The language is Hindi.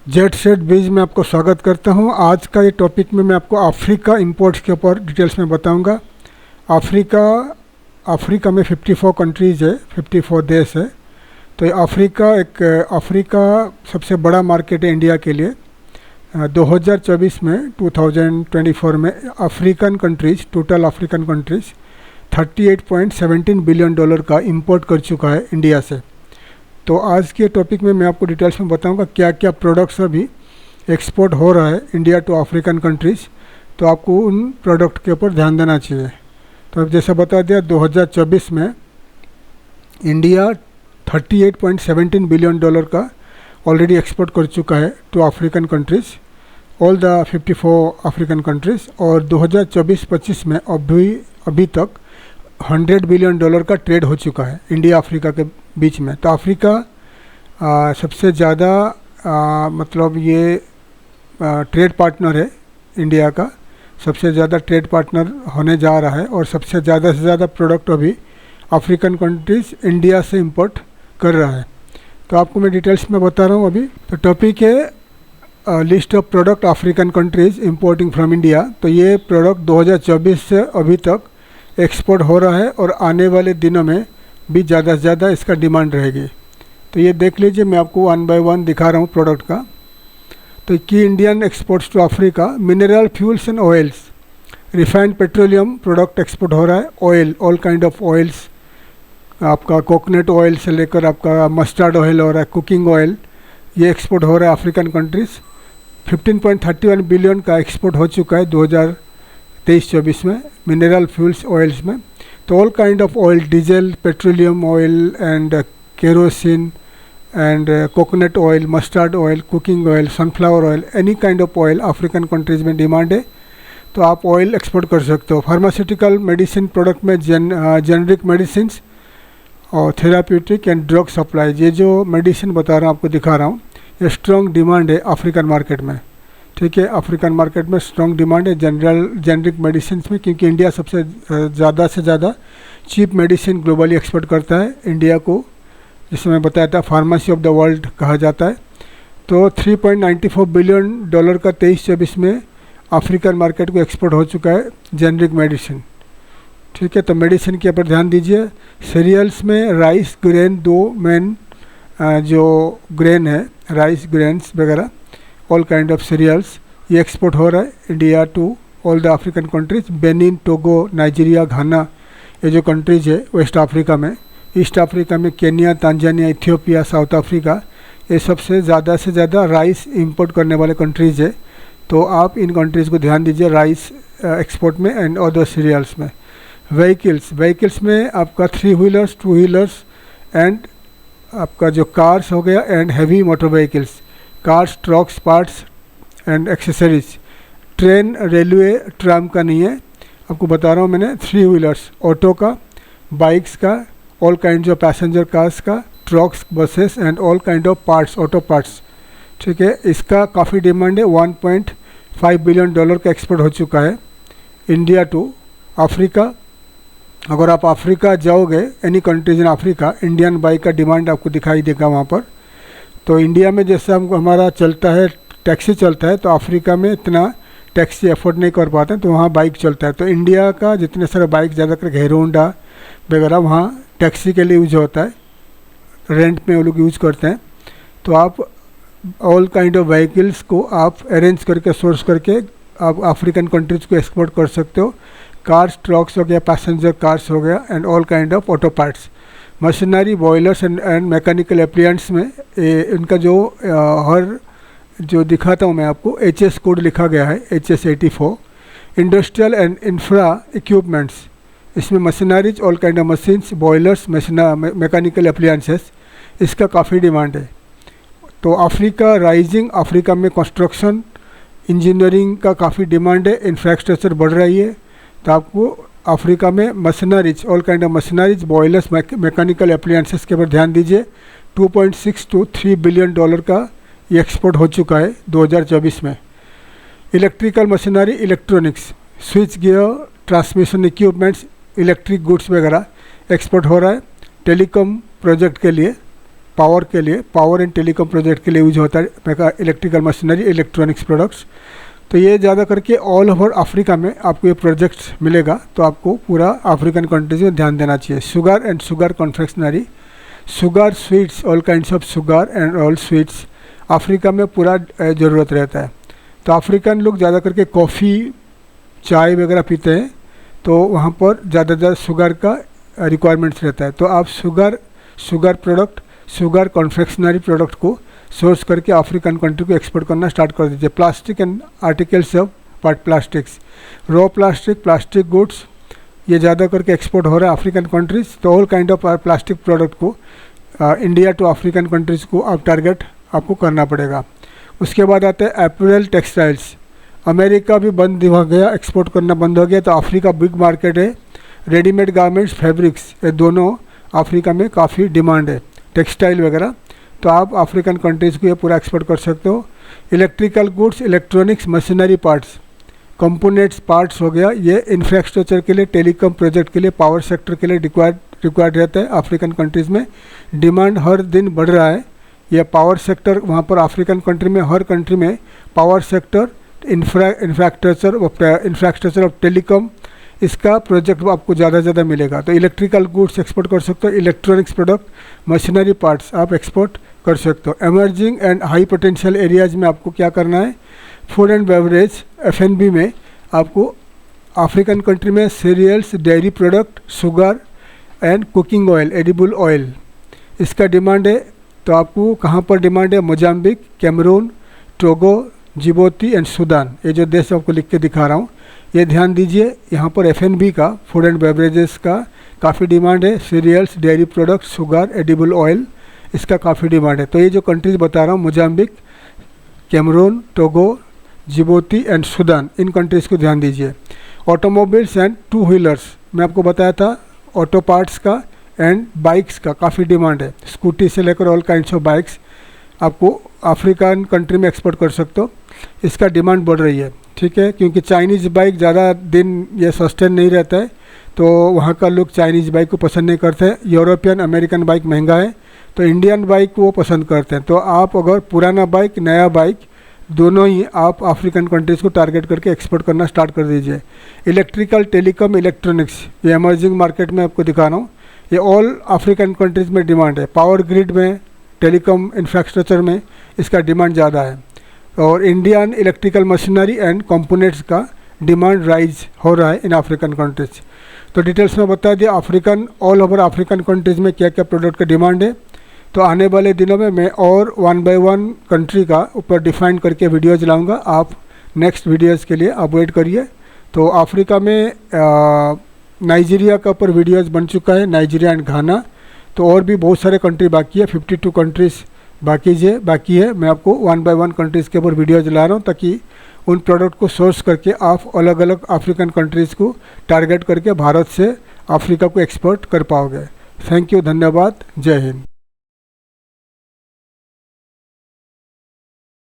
जेट सेट बीज में आपको स्वागत करता हूं। आज का ये टॉपिक में मैं आपको अफ्रीका इंपोर्ट्स के ऊपर डिटेल्स में बताऊंगा। अफ्रीका में 54 कंट्रीज़ है, 54 देश है। तो ये अफ्रीका सबसे बड़ा मार्केट है इंडिया के लिए। 2024 में 2024 में टोटल अफ्रीकन कंट्रीज़ $38.17 बिलियन का इंपोर्ट कर चुका है इंडिया से। तो आज के टॉपिक में मैं आपको डिटेल्स में बताऊंगा क्या क्या प्रोडक्ट्स अभी एक्सपोर्ट हो रहा है इंडिया टू अफ्रीकन कंट्रीज़। तो आपको उन प्रोडक्ट के ऊपर ध्यान देना चाहिए। तो अब जैसा बता दिया, 2024 में इंडिया $38.17 बिलियन का ऑलरेडी एक्सपोर्ट कर चुका है to African countries, all the 54 African countries. और 2024-25 में अभी तक $100 बिलियन का ट्रेड हो चुका है इंडिया अफ्रीका के बीच में। तो अफ्रीका सबसे ज़्यादा मतलब ये ट्रेड पार्टनर है इंडिया का, सबसे ज़्यादा ट्रेड पार्टनर होने जा रहा है। और सबसे ज़्यादा से ज़्यादा प्रोडक्ट अभी अफ्रीकन कंट्रीज़ इंडिया से इंपोर्ट कर रहा है। तो आपको मैं डिटेल्स में बता रहा हूँ अभी। तो टॉपिक है list of product African countries importing from India. तो ये प्रोडक्ट 2024 से अभी तक एक्सपोर्ट हो रहा है और आने वाले दिनों में भी ज़्यादा से ज़्यादा इसका डिमांड रहेगी। तो ये देख लीजिए, मैं आपको 1 बाय 1 दिखा रहा हूँ प्रोडक्ट का। तो की Indian exports to Africa, mineral fuels and oils, refined petroleum product export हो रहा है। Oil, all kind of oils, आपका कोकोनट ऑयल से लेकर आपका मस्टर्ड ऑयल हो रहा है, कुकिंग ऑयल, ये एक्सपोर्ट हो रहा है अफ्रीकन कंट्रीज़। 15.31 बिलियन का एक्सपोर्ट हो चुका है 2023-24 में मिनरल फ्यूल्स ऑयल्स में। तो all kind of oil, diesel, petroleum oil and kerosene and coconut oil, mustard oil, cooking oil, sunflower oil, any kind of oil African countries में डिमांड है। तो आप ऑयल एक्सपोर्ट कर सकते हो। फार्मास्यूटिकल मेडिसिन प्रोडक्ट में जेनरिक मेडिसिन और थेराप्यूटिक एंड ड्रग सप्लाई, ये जो मेडिसिन बता रहा हूँ आपको दिखा रहा हूँ, ये स्ट्रॉन्ग डिमांड है अफ्रीकन मार्केट में। ठीक है, अफ्रीकन मार्केट में स्ट्रॉन्ग डिमांड है जेनरिक मेडिसिन में, क्योंकि इंडिया सबसे ज़्यादा से ज़्यादा चीप मेडिसिन ग्लोबली एक्सपोर्ट करता है इंडिया को, जिसे मैं बताया था फार्मेसी ऑफ द वर्ल्ड कहा जाता है। तो $3.94 बिलियन का 23-24 में अफ्रीकन मार्केट को एक्सपोर्ट हो चुका है जेनरिक मेडिसिन। ठीक है, तो मेडिसिन के ऊपर ध्यान दीजिए। सीरियल्स में राइस ग्रेन, दो मेन जो ग्रेन है, राइस ग्रेन्स वगैरह, ऑल काइंड ऑफ सीरियल्स, ये एक्सपोर्ट हो रहा है India to all the African countries. Benin, Togo, Nigeria, Ghana, ये जो कंट्रीज़ है वेस्ट अफ्रीका में। ईस्ट अफ्रीका में Kenya, Tanzania, Ethiopia, south Africa, ये सबसे ज़्यादा से ज़्यादा राइस इंपोर्ट करने वाले कंट्रीज़ है। तो आप इन कंट्रीज़ को ध्यान दीजिए राइस एक्सपोर्ट में एंड अदर सीरियल्स में। व्हीकल्स में आपका 3 व्हीलर्स, 2 व्हीलर्स एंड आपका जो कार्स हो गया and heavy motor vehicles, cars, trucks, parts and accessories. Train, railway, tram का नहीं है, आपको बता रहा हूँ मैंने। 3 व्हीलर्स, ऑटो का, बाइक्स का, all kind of passenger cars का, trucks, buses and all kind of parts, auto parts. ठीक है, इसका काफ़ी डिमांड है। $1.5 बिलियन का एक्सपोर्ट हो चुका है इंडिया टू अफ्रीका। अगर आप अफ्रीका जाओगे, any countries in Africa, Indian bike का डिमांड आपको दिखाई देगा वहाँ पर। तो इंडिया में जैसा हमारा चलता है, टैक्सी चलता है, तो अफ्रीका में इतना टैक्सी अफोर्ड नहीं कर पाते हैं, तो वहाँ बाइक चलता है। तो इंडिया का जितने सारे बाइक ज़्यादातर हीरो होंडा वगैरह वहाँ टैक्सी के लिए यूज होता है, रेंट में वो लोग यूज़ करते हैं। तो आप ऑल काइंड ऑफ व्हीकल्स को आप अरेंज करके, सोर्स करके आप अफ्रीकन कंट्रीज़ को एक्सपोर्ट कर सकते हो। कार्स, ट्रक्स हो गया, पैसेंजर कार्स हो गया and all kind of auto parts. Machinery, boilers and mechanical appliance में इनका जो हर जो दिखाता हूँ मैं आपको, HS कोड लिखा गया है, HS 84। Industrial and infra equipments, इसमें machineries, all kind of machines, boilers, mechanical appliances, इसका काफ़ी डिमांड है। तो अफ्रीका राइजिंग, अफ्रीका में कंस्ट्रक्शन इंजीनियरिंग का काफ़ी डिमांड है, इंफ्रास्ट्रक्चर बढ़ रही है। तो आपको अफ्रीका में machineries, all kind of machineries, boilers, mechanical appliances के ऊपर ध्यान दीजिए। $2.63 बिलियन का ये एक्सपोर्ट हो चुका है 2024 में। Electrical machinery, electronics, switch gear, transmission equipments, electric goods वगैरह एक्सपोर्ट हो रहा है टेलीकॉम प्रोजेक्ट के लिए। पावर के लिए, पावर एंड टेलीकॉम प्रोजेक्ट के लिए यूज होता है इलेक्ट्रिकल मशीनरी, इलेक्ट्रॉनिक्स प्रोडक्ट्स। तो ये ज़्यादा करके ऑल ओवर अफ्रीका में आपको ये प्रोजेक्ट्स मिलेगा। तो आपको पूरा अफ्रीकन कंट्रीज में ध्यान देना चाहिए। Sugar and sugar confectionery, sugar sweets, all kinds of sugar and all sweets Africa में पूरा ज़रूरत रहता है। तो अफ्रीकन लोग ज़्यादा करके कॉफ़ी, चाय वगैरह पीते हैं, तो वहाँ पर ज़्यादा शुगर का रिक्वायरमेंट्स रहता है। तो आप sugar product, sugar confectionery product को सोर्स करके अफ्रीकन कंट्री को एक्सपोर्ट करना स्टार्ट कर दीजिए। Plastic and articles of plastics, raw plastic goods, ये ज़्यादा करके एक्सपोर्ट हो रहा है अफ्रीकन कंट्रीज। तो all kind of plastic product को इंडिया टू अफ्रीकन कंट्रीज़ को आप टारगेट आपको करना पड़ेगा। उसके बाद आते हैं अपैरल टेक्सटाइल्स। अमेरिका भी बंद हो गया, एक्सपोर्ट करना बंद हो गया, तो अफ्रीका बिग मार्केट है। रेडीमेड गारमेंट्स, फैब्रिक्स, ये दोनों अफ्रीका में काफ़ी डिमांड है, टेक्सटाइल वगैरह। तो आप अफ्रीकन कंट्रीज़ को ये पूरा एक्सपोर्ट कर सकते हो। Electrical goods, electronics, machinery parts, components, parts हो गया, ये इंफ्रास्ट्रक्चर के लिए, टेलीकॉम प्रोजेक्ट के लिए, पावर सेक्टर के लिए रिक्वायर्ड रहता है। अफ्रीकन कंट्रीज़ में डिमांड हर दिन बढ़ रहा है। यह पावर सेक्टर वहाँ पर अफ्रीकन कंट्री में, हर कंट्री में power sector, infrastructure of telecom, इसका प्रोजेक्ट आपको ज़्यादा मिलेगा। तो इलेक्ट्रिकल गुड्स एक्सपोर्ट कर सकते हो, इलेक्ट्रॉनिक्स प्रोडक्ट, मशीनरी पार्ट्स आप एक्सपोर्ट कर सकते हो। Emerging and high potential areas में आपको क्या करना है, फूड एंड बेवरेज, F&B में आपको अफ्रीकन कंट्री में cereals, dairy product, sugar and cooking oil, edible oil, इसका डिमांड है। तो आपको कहाँ पर डिमांड है, Mozambique, Cameroon, Togo, Djibouti and Sudan, ये जो देश आपको लिख के दिखा रहा हूँ, ये ध्यान दीजिए। यहाँ पर F&B का, फूड एंड बेवरेजेस का काफ़ी डिमांड है। Cereals, dairy product, sugar, edible oil, इसका काफ़ी डिमांड है। तो ये जो कंट्रीज बता रहा हूँ, Mozambique, Cameroon, Togo, Djibouti and Sudan, इन कंट्रीज़ को ध्यान दीजिए। ऑटोमोबाइल्स एंड टू व्हीलर्स, मैं आपको बताया था, ऑटो पार्ट्स का एंड बाइक्स का काफ़ी डिमांड है। स्कूटी से लेकर ऑल काइंड्स ऑफ बाइक्स आपको अफ्रीकन कंट्री में एक्सपोर्ट कर सकते हो, इसका डिमांड बढ़ रही है। ठीक है, क्योंकि चाइनीज़ बाइक ज़्यादा दिन ये सस्टेन नहीं रहता है, तो वहाँ का लोग चाइनीज़ बाइक को पसंद नहीं करते हैं। यूरोपियन, अमेरिकन बाइक महंगा है, तो इंडियन बाइक वो पसंद करते हैं। तो आप अगर पुराना बाइक, नया बाइक, दोनों ही आप अफ्रीकन कंट्रीज़ को टारगेट करके एक्सपोर्ट करना स्टार्ट कर दीजिए। इलेक्ट्रिकल, टेलीकॉम, इलेक्ट्रॉनिक्स, ये एमर्जिंग मार्केट में आपको दिखा रहा हूँ, ये ऑल अफ्रीकन कंट्रीज़ में डिमांड है। पावर ग्रिड में, टेलीकॉम इंफ्रास्ट्रक्चर में इसका डिमांड ज़्यादा है। और Indian electrical machinery and components का डिमांड राइज हो रहा है इन अफ्रीकन कंट्रीज। तो डिटेल्स में बता दिया African, all over African countries में क्या क्या प्रोडक्ट का डिमांड है। तो आने वाले दिनों में मैं और 1 बाय 1 कंट्री का ऊपर डिफाइन करके वीडियोज़ लाऊंगा। आप नेक्स्ट वीडियोज़ के लिए आप वेट करिए। तो अफ्रीका में नाइजीरिया का ऊपर वीडियोज़ बन चुका है, नाइजीरिया एंड घाना। तो और भी बहुत सारे कंट्री बाकी है, 52 कंट्रीज़ बाकी है। मैं आपको 1 बाय 1 कंट्रीज़ के ऊपर वीडियोज़ ला रहा हूँ, ताकि उन प्रोडक्ट को सोर्स करके आप अलग अलग अफ्रीकन कंट्रीज़ को टारगेट करके भारत से अफ्रीका को एक्सपोर्ट कर पाओगे। थैंक यू, धन्यवाद, जय हिंद।